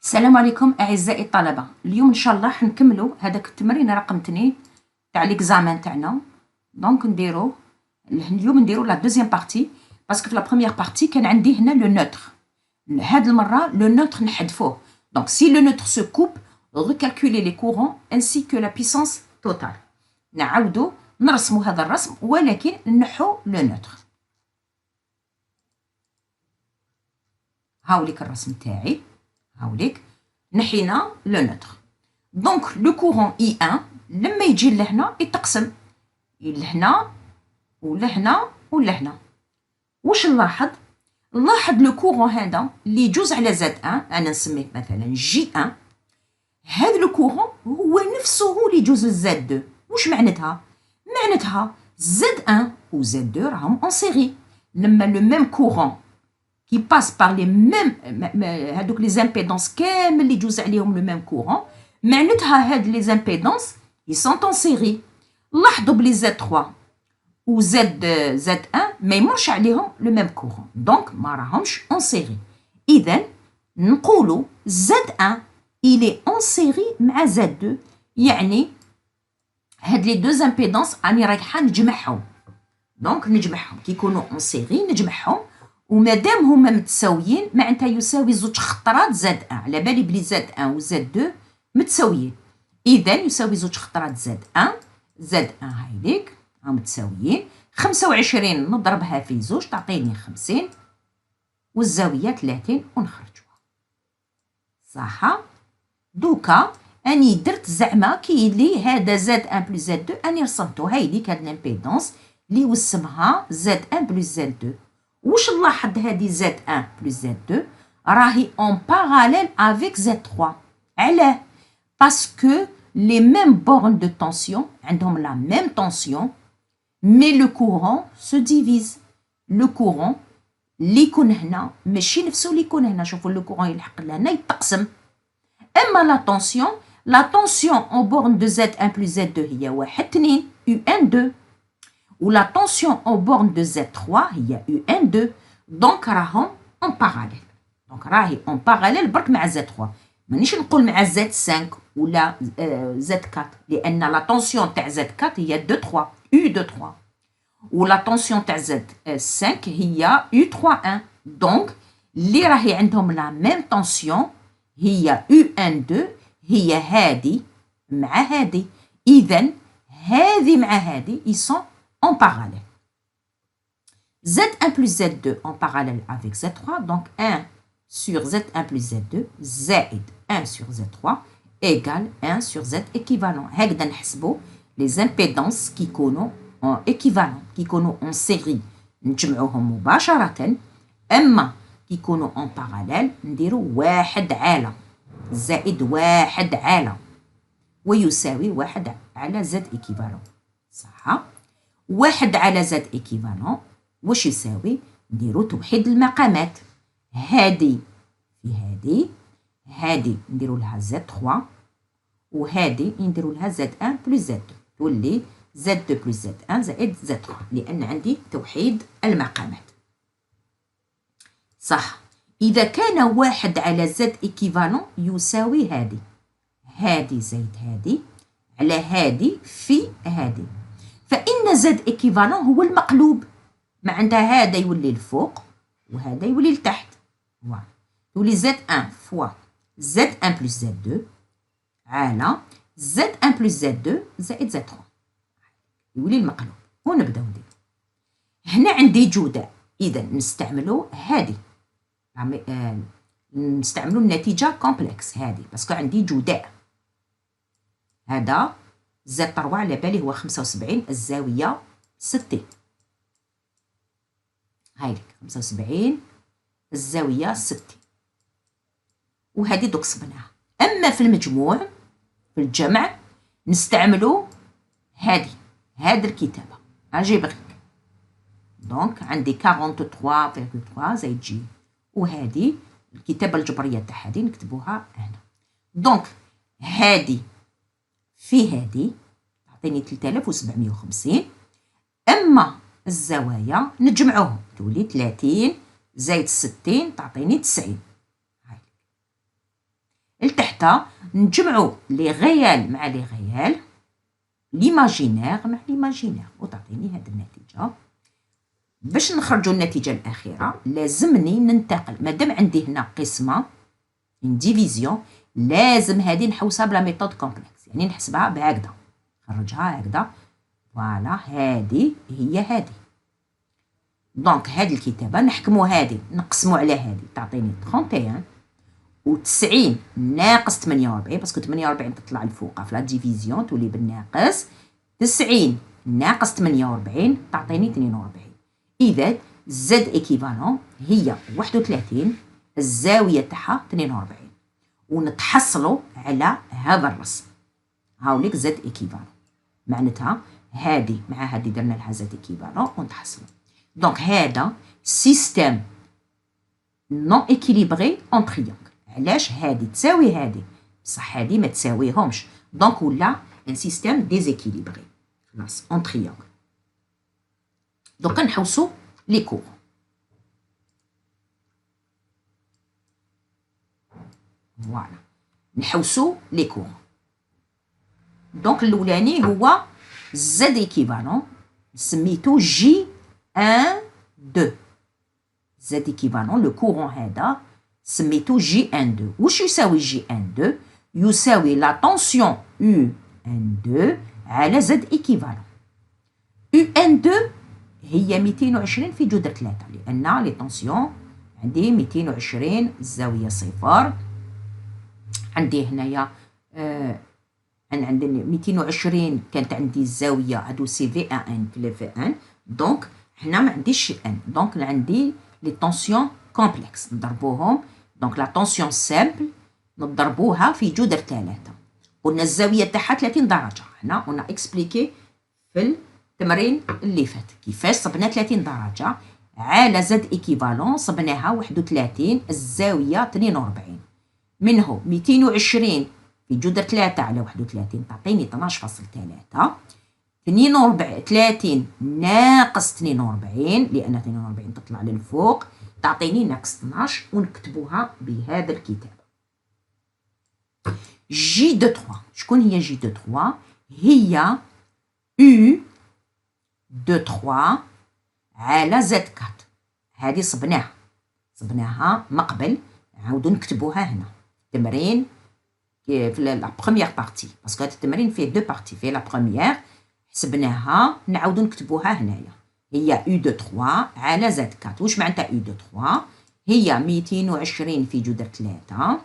السلام عليكم اعزائي الطلبه. اليوم ان شاء الله حنكملوا هذاك التمرين رقم 2 تاع ليكزامان تاعنا. دونك اليوم نديرو لا دوزيام بارتي باسكو في لا بروميير بارتي كان عندي هنا لو نوتر. هاد المره لو نوتر نحذفوه. دونك سي لو نوتر سو كوب recalculer les courants ainsi que la puissance totale. نعاودو نرسمو هذا الرسم ولكن نحو لو نوتر. هاوليك الرسم تاعي، هاوليك نحينا لو نوتر. دونك لو كورون اي 1 لما يجي لهنا يتقسم لهنا ولهنا ولهنا. واش نلاحظ؟ نلاحظ لو كورون هذا اللي يجوز على زد 1، انا نسميه مثلا جي 1. هذا لو كورون هو نفسه اللي يجوز لزد 2. واش معناتها؟ معناتها زد 1 و زد 2 راهم اون سيري. لما لو ميم كورون qui passe par les mêmes هادوك لي زامبيدونس كامل اللي يجوز عليهم لو ميم كورون، معناتها هاد لي زامبيدونس ils sont en série. لاحظوا بلي زد 3 و زد 1 ما يمرش عليهم لو ميم كورون، دونك ما راهمش اون سيري. اذا نقولوا زد 1 il est en série مع زد 2، يعني هاد لي دو زامبيدونس راني رايحه نجمعهم. دونك نجمعهم كي يكونوا اون سيري نجمعهم، ومادام هما متساويين معناتها يساوي زوج خطرات زد 1. على بالي بلي زد 1 و زد 2 متساويين، اذا يساوي زوج خطرات زد 1. زد 1 هايليك راهم متساويين. 25 نضربها في زوج تعطيني 50، والزاويه 30 ونخرجوها. صح؟ دوكا اني درت زعما كي لي هذا زد 1 بلس زد 2 اني رسمتو هايليك هاد لامبيدونس اللي وسمها زد 1 بلس زد 2. واش نلاحظ؟ هذه زد 1 بلس زد 2 راهي اون باراليل افيك زد 3. علاه؟ باسكو لي ميم بورن دو طونسيون عندهم لا ميم طونسيون، مي لو كورون سو ديفيز. لو كورون اللي يكون هنا ماشي نفسه اللي يكون هنا. شوفوا لو كورون يلحق لهنا يتقسم. اما لا طونسيون اون بورن دو زد 1 بلس زد 2 هي 1 2 يو ان 2، و la tension en borne de Z3 هي UN2. دونك راهم en parallèle. دونك راهي en parallèle برك مع Z3، مانيش نقول مع Z5 ولا Z4، لأن لا طونسيون تاع Z4 هي 2 3 U2 3، و لا طونسيون تاع Z5 هي U3 1. دونك اللي راهي عندهم لا ميم طونسيون هي UN2، هي هادي مع هادي. إذا هادي مع هادي ils sont en parallèle. Z1 plus Z2 en parallèle avec Z3, donc 1 sur Z1 plus Z2 زائد 1 sur Z3 égale 1 sur Z équivalent. هكذا نحسبوا les impédances qui يكونوا en équivalent، qui يكونوا en série نجمعوهم مباشرة. أما كي يكونوا en parallèle نديروا 1 على زائد 1 على ويساوي 1 على Z équivalent. صح؟ 1 على زد إيكيفالون واش يساوي؟ نديرو توحيد المقامات. هادي في هادي، هادي نديرو لها زد 3 وهادي نديرو لها زد 1 بلس زد 2، تولي زد 2 بلس زد 1 زائد زد 3 لأن عندي توحيد المقامات. صح؟ إذا كان 1 على زد إيكيفالون يساوي هادي، هادي زائد هادي على هادي في هادي، فإن زد إيكيفالون هو المقلوب. معناتها هذا يولي الفوق وهذا يولي لتحت. تولي زد 1 فوا زد 1 بلس زد 2 على زد 1 بلس زد 2 زائد زد 3، يولي المقلوب. ونبداو ندير. هنا عندي جداء، إذا نستعملوا هذه، نستعملوا النتيجة كومبلكس هذه باسكو عندي جداء. هذا زد 3 على بالي هو 75، الزاوية 60. هايليك 75 الزاوية 60، وهذه دوك صبناها. أما في المجموع في الجمع نستعملوا هذه الكتابة أجيبغيك. دونك عندي 43.3 زائد جي، وهذه الكتابة الجبرية تاع هذه نكتبوها هنا. دونك هذه في هذه تعطيني 3750. أما الزوايا نجمعوهم تولي 30 زائد 60 تعطيني 90. حتى نجمعوا لي غيال مع لي غيال، ليماجينير مع ليماجينير، وتعطيني هذه النتيجة. باش نخرجوا النتيجة الأخيرة لازمني ننتقل، مادام عندي هنا قسمة اون ديفيزيون، لازم هذه نحوسها بلا ميثود كومبلكس، يعني نحسبها بهكذا، نخرجها هكذا. فوالا هذه هي هذه. دونك هذه الكتابة نحكموا هذه نقسموا على هذه تعطيني 31 و90 ناقص 48، باسكو 48 تطلع الفوق في لا ديفيزيون تولي بالناقص، 90 ناقص 48 تعطيني 42. إذا زد إيكيفالون هي 31 الزاوية تاعها 42، ونتحصلوا على هذا الرسم. هاوليك زد إيكيفالون معناتها هذه مع هذه درنا لها زد إيكيفالون ونتحصلوا. دونك هذا سيستيم نون إكيليبري اون تريونغل. علاش هذه تساوي هذه بصح هذه ما تساويهمش، دونك ولا ان سيستيم ديزيكيليبري خلاص اون تريونغل. دوكا نحوسو لي كور. فوالا نحوسو لي كور. دونك الاولاني هو زد ايكيفالون سميتو جي 1 2. زد ايكيفالون لو كورون هذا سميتو جي 1 2. واش يساوي جي 1 2؟ يساوي لا طونسيون U 1 2 على زد ايكيفالون. U 1 2 هي 220 في جذر 3، لأن لي طونسيون عندي 220 الزاوية صفر، عندي هنايا أنا عندي 220 كانت عندي الزاوية هادو سي في ان في في ان، دونك هنا ما عنديش ان، دونك عندي لي طونسيون كومبلكس نضربوهم. دونك لا طونسيون سامبل نضربوها في جذر 3، قلنا الزاوية تاعها 30 درجة. هنا قلنا اكسبليكي في التمرين اللي فات كيفاش صبنا 30 درجة على زد ايكيفالون، صبناها 31 الزاوية 42، منه 220 في جذر 3 على 31 تعطيني 12.3، 32 ناقص 42 لأن 42 تطلع للفوق تعطيني ناقص 12، ونكتبوها بهذا الكتاب. جي دو 3 شكون هي جي دو 3؟ هي U دو 3 على زد 4. هذه صبناها مقبل، نعاودو نكتبوها هنا تمرين في لا بروميير بارتي، باسكو هذا التمرين فيه دو بارتي، فيه لا بروميير حسبناها نعاودو نكتبوها هنايا. هي U دو 3 على زد 4. واش معناتها U دو 3؟ هي 220 في جذر 3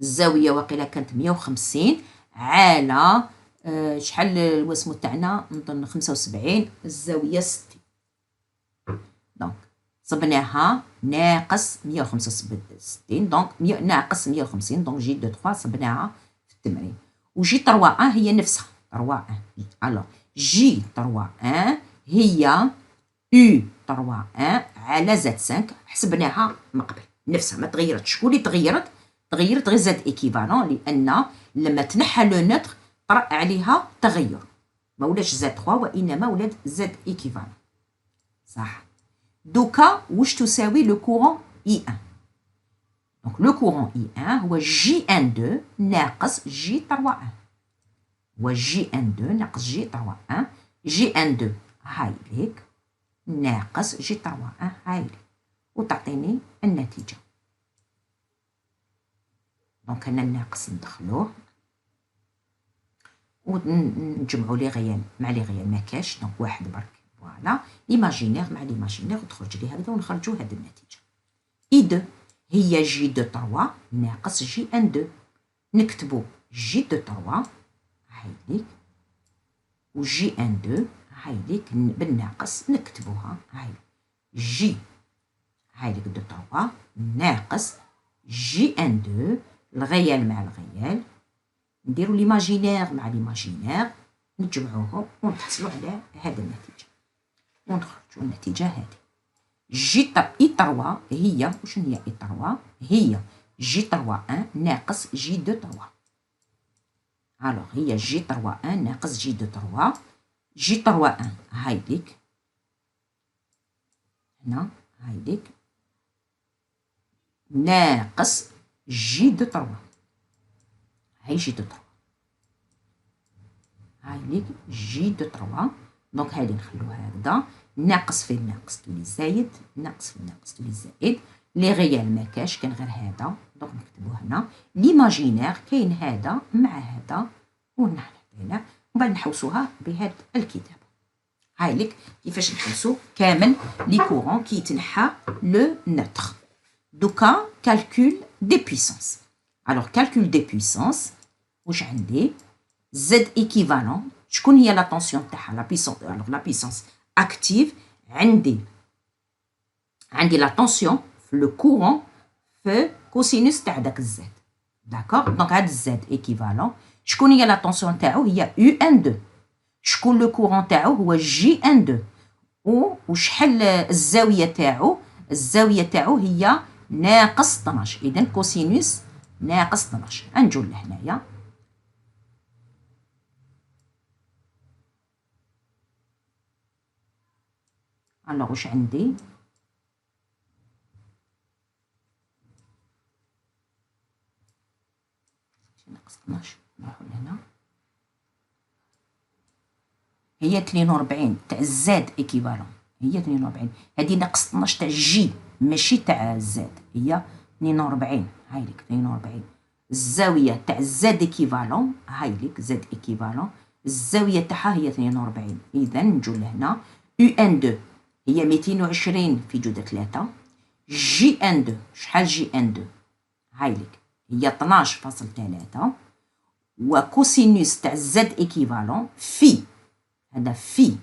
الزاوية واقيلا كانت 150 على شحال الوسمو تاعنا نظن 75 الزاوية 60. دونك صبناها ناقص 165، دونك ناقص 150، دونك جي دو 3 صبناها في التمرين. وجي 3 هي نفسها 3 الوغ جي 3 هي U 3 على زد 5 حسبناها مقبل نفسها ما تغيرتش. شكون اللي تغيرت غير زد ايكيفالون، لأن لما تنحى لو نوتر طرأ عليها تغير، ما ولاش زد 3 وإنما ولات زد ايكيفالون صح. دوكا واش تساوي لو كورون اي 1؟ دونك لو كورون اي 1 هو جي 1 2 ناقص جي 3 1، هو جي 1 2 ناقص جي 3 1. جي 1 2 هاي ليك ناقص جي 3 1 هاي ليك، وتعطيني النتيجة. دونك هنا الناقص ندخلوه ونجمعوا لي غيال مع لي غيال ما كاش، دونك واحد برك. فوالا ايماجينير مع ليماجينير وتخرج لي هكذا ونخرجوا هذه النتيجة. اي 2 هي جي دو 3 ناقص جي 1 2. نكتبوا جي دو 3 هاي ليك وجي 1 2 هاي ليك بالناقص نكتبوها هاي جي هاي ليك دو 3 ناقص جي 1 2 الغيال مع الغيال، نديرو ليماجينير مع ليماجينير نجمعوهم ونتحصلوا على هذه النتيجة ونخرجوا النتيجة هذه. جي اي 3 هي وشنو هي اي 3؟ هي جي 3 1 ناقص جي 2 3. الوغ هي جي 3 1 ناقص جي 2 3. جي 3 1 هاي ليك هنا هاي ليك ناقص جي دو 3. هاي جي دو 3. هاي ليك جي دو 3. دونك هادي نخلوها هكذا، ناقص في الناقص تولي زايد، ناقص في الناقص تولي زائد، لي غيال ما كاش كان غير هذا، دونك نكتبو هنا ليماجينير كاين هذا مع هذا ونحطيناه، ومن بعد نحوسوها بهاد الكتابة. هاي ليك كيفاش نحوسو كامل لي كورون كي يتنحى لو نوتر. دوكا كالكول دي بويسونس. الوغ كالكول دي بويسونس واش عندي؟ زد ايكيفالون. شكون هي لا طونسيون تاعها؟ لا بويسونس. الوغ لا بويسونس اكتيف عندي لا طونسيون في لو كورون في كوسينوس تاع داك الزد. داكوغ. دونك هاد الزد ايكيفالون شكون هي لا طونسيون تاعو؟ هي يو ان 2. شكون لو كورون تاعو؟ هو جي ان 2. وشحال الزاويه تاعو؟ الزاويه تاعو هي ناقص 12. اذا كوسينوس ناقص 12. نجو لهنايا. الوغ واش عندي؟ ناقص 12. نروحو لهنا. هي 42 تاع الزاد ايكيفالون، هي 42. هادي ناقص 12 تاع الجي ماشي تاع الزاد، هي 42. هاي ليك 42. الزاويه تاع الزاد ايكيفالون، هاي ليك زاد ايكيفالون الزاويه تاعها هي 42. اذا نجو لهنا يو ان 2 هي 220 في جذر 3. جي ان 2 شحال جي ان 2؟ هاي ليك هي 12.3. وكوسينوس تاع زد ايكيفالون في هذا في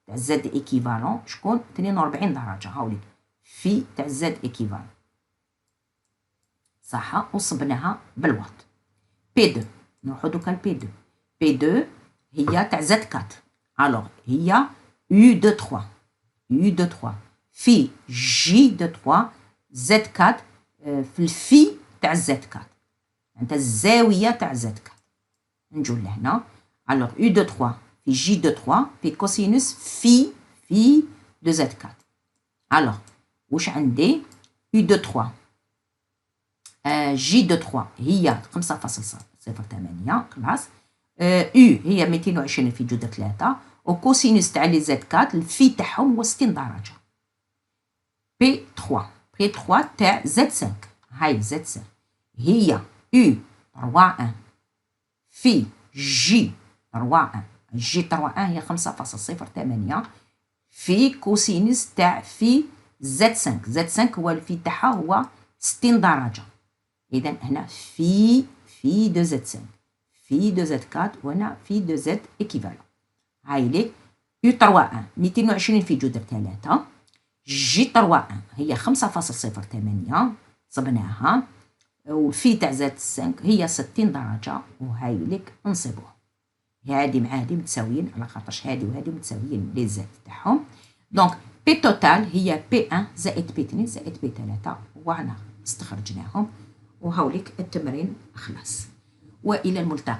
تاع زد ايكيفالون شكون؟ 42 درجة. هاوليك في تاع زد ايكيفالون صح. وصبناها بالواط. بي 2 نروحو دوكا لبي 2. بي 2 هي تاع زد 4. الوغ هي يو دو 3. يو دو 3 في جي دو 3 زد 4 في الفي تاع زد 4. انت الزاوية تاع زد 4. نجو لهنا. الوغ يو دو 3 في جي دو 3 في كوسينوس في دو زد 4. الوغ واش عندي؟ يو دو 3 جي دو 3 هي 5.08 خلاص. يو هي 220 في جذر 3. وكوسينوس تاع لي زد 4 الفي تاعهم هو 60 درجة. بي 3 تاع زد 5. هاي زد 5 هي يو 3 1 في جي 3 1. جي 3 1 هي 5.08 في كوسينوس تاع في زد 5. زد 5 هو الفي تاعها هو 60 درجة. إذا هنا في دو زد 5 في دو زد 4 وهنا في دو زد ايكيفالون. هاي ليك يو 3 1 220 في جذر 3. جي 3 1 هي 5.08 صبناها. وفي تاع زد 5 هي 60 درجة. وهاي ليك نصيبوها. هادي مع هادي متساويين على خاطرش هادي وهادي متساويين لي زاد تاعهم. دونك بي توتال هي بي 1 زائد بي 2 زائد بي 3 وهنا استخرجناهم. وهاوليك التمرين خلاص. وإلى الملتقى.